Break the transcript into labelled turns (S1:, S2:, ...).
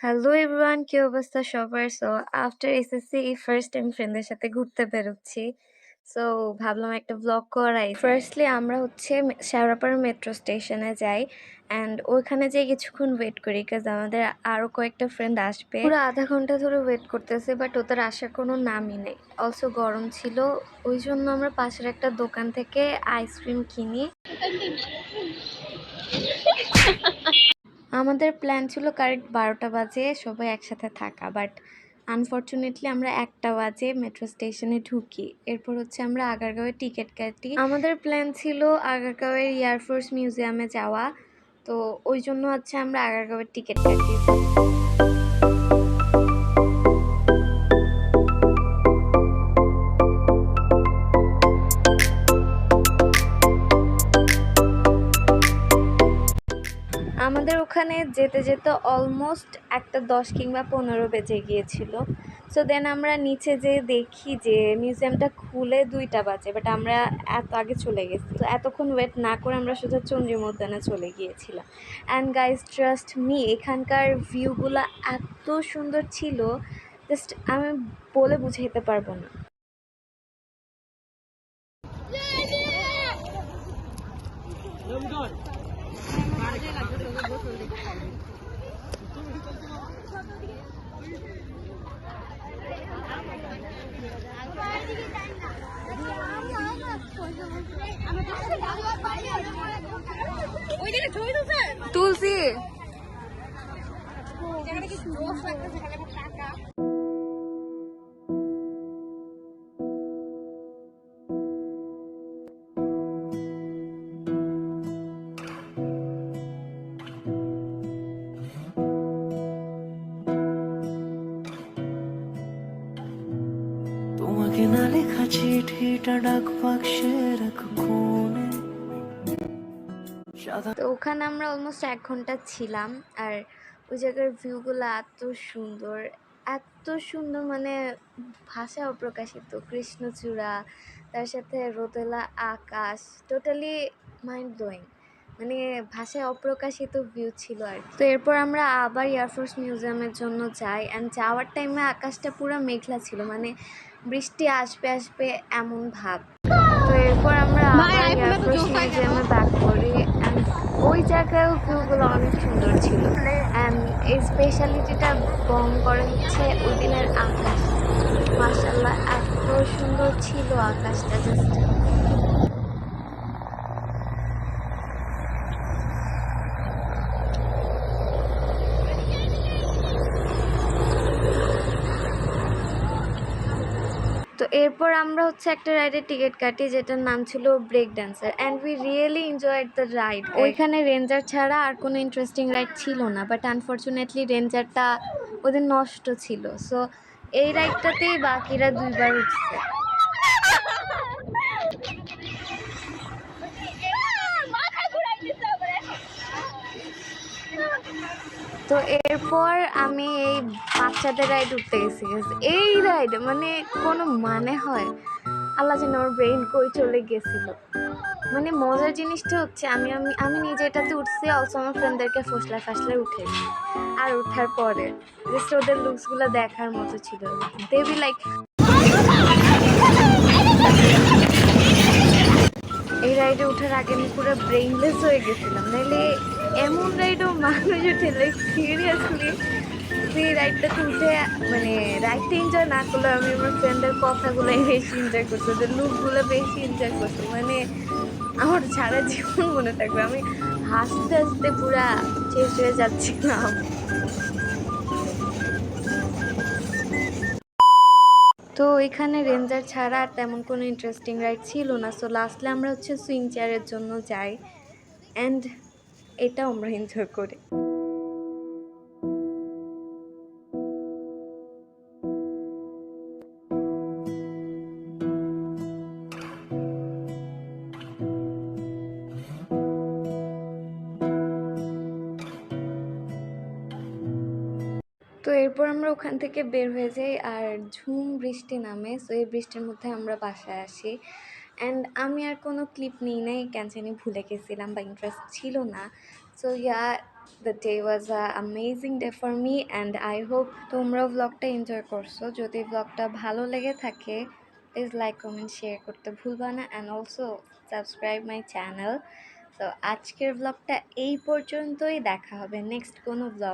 S1: Hello everyone, কি অবস্থা সবার? So after SSC first time ফ্রেন্ডদের সাথে ঘুরতে বেরোচ্ছি। সো ভাবলাম একটা ব্লগ করাই। ফার্স্টলি আমরা হচ্ছে শেওড়াপাড়া মেট্রো স্টেশনে যাই অ্যান্ড ওইখানে যেয়ে কিছুক্ষণ ওয়েট করি, বিকজ আমাদের আরও কয়েকটা ফ্রেন্ড আসবে। পুরো আধা ঘন্টা ধরে ওয়েট করতেছে, বাট ওদের আসার কোনো নামই নেই। অলসো গরম ছিল, ওই জন্য আমরা পাশের একটা দোকান থেকে আইসক্রিম কিনি। আমাদের প্ল্যান ছিল কারেক্ট 12টা বাজে সবাই একসাথে থাকা, বাট আনফর্চুনেটলি আমরা 1টা বাজে মেট্রো স্টেশনে ঢুকি। এরপর হচ্ছে আমরা আগারগাঁওয়ের টিকিট কাটি। আমাদের প্ল্যান ছিল আগারগাঁওয়ের এয়ারফোর্স মিউজিয়ামে যাওয়া, তো ওই জন্য হচ্ছে আমরা আগারগাঁওয়ের টিকিট কাটি। আমাদের ওখানে যেতে যেতে অলমোস্ট একটা 10 কিংবা 15 বেজে গিয়েছিল। সো দেন আমরা নিচে যেয়ে দেখি যে মিউজিয়ামটা খুলে 2টা বাজে, বাট আমরা এত আগে চলে গেছি। তো এতক্ষণ ওয়েট না করে আমরা সোজা চন্দ্রীম উদ্যানে চলে গিয়েছিলাম। অ্যান্ড গাইজ, ট্রাস্ট মি, এখানকার ভিউগুলো এত সুন্দর ছিল, জাস্ট আমি বলে বুঝাইতে পারবো না। তুলসী
S2: তোমাকে না লেখা চিঠিটা ডাক বাক্সে রাখো কোণে।
S1: তো ওখানে আমরা অলমোস্ট 1 ঘন্টা ছিলাম, আর ওই জায়গার ভিউগুলো এত সুন্দর, এত সুন্দর, মানে ভাষায় অপ্রকাশিত। কৃষ্ণচূড়া, তার সাথে রোদেলা আকাশ, টোটালি মাইন্ড ব্লোয়িং, মানে ভাষায় অপ্রকাশিত ভিউ ছিল আর কি। তো এরপর আমরা আবার এয়ারফোর্স মিউজিয়ামের জন্য যাই, অ্যান্ড যাওয়ার টাইমে আকাশটা পুরো মেঘলা ছিল, মানে বৃষ্টি আসবে আসবে এমন ভাব। তো এরপর আমরা আবার এয়ারফোর্স মিউজিয়ামে ব্যাক করি, অ্যান্ড ওই জায়গায় ভিউগুলো অনেক সুন্দর ছিল। অ্যান্ড এই স্পেশালিটিটা বং করে হচ্ছে ওই দিনের আকাশ। মাশাআল্লাহ, এত সুন্দর ছিল আকাশটা, জাস্ট তো এরপর আমরা হচ্ছে একটা রাইডের টিকিট কাটি, যেটার নাম ছিল break dancer, and we really enjoyed the ride. ওইখানে রেঞ্জার ছাড়া আর কোনো ইন্টারেস্টিং রাইড ছিল না, বাট আনফর্চুনেটলি রেঞ্জারটা ওদের নষ্ট ছিল। সো এই রাইডটাতেই বাকিরা 2বার উঠছে। তো এরপর আমি এই বাচ্চাদের রাইড উঠতে গেছি। এই রাইড মানে কোনো মানে হয়? আল্লাহ জানে আমার ব্রেইন কই চলে গেছিল। মানে মজার জিনিসটা হচ্ছে আমি আমি আমি নিজে এটাতে উঠছি, অলসো আমার ফ্রেন্ডদেরকে ফসলায় ফাসলায় উঠেছি। আর ওঠার পরে জাস্ট ওদের লুকসগুলো দেখার মতো ছিল। দে বি লাইক, এই রাইডে ওঠার আগে আমি পুরো ব্রেইনলেস হয়ে গেছিলাম। নাহলে এমন রাইডও মানুষ উঠে, লাইক সিরিয়াসলি যে রাইডটাতে উঠে, মানে রাইডটা এনজয় না করলে আমি আমার ফ্রেন্ডের কথাগুলোই বেশি এনজয় করছি, ওদের লুকগুলো বেশি এনজয় করছি। মানে আমার সারা জীবন মনে থাকবে, আমি হাসতে হাসতে পুরা শেষ হয়ে যাচ্ছিলাম। তো এখানে রেঞ্জার ছাড়া আর তেমন কোনো ইন্টারেস্টিং রাইড ছিল না। সো লাস্টলি আমরা হচ্ছে সুইং চেয়ারের জন্য যাই, অ্যান্ড এটাও আমরা এনজয় করি। তো এরপর আমরা ওখান থেকে বের হয়ে যাই, আর ঝুম বৃষ্টি নামে। সো এই বৃষ্টির মধ্যে আমরা বাসায় আসি, অ্যান্ড আমি আর কোনো ক্লিপ নিই নাই, কেন জানি ভুলে গেছিলাম বা ইন্টারেস্ট ছিল না। So yeah, the day was a amazing day for me and I hope তোমরাও ব্লগটা এনজয় করছো। যদি ব্লগটা ভালো লেগে থাকে প্লিজ লাইক কমেন্ট শেয়ার করতে ভুলবা না, and also subscribe my channel. তো আজকের ব্লগটা এই পর্যন্তই, দেখা হবে নেক্সট কোনো ব্লগ।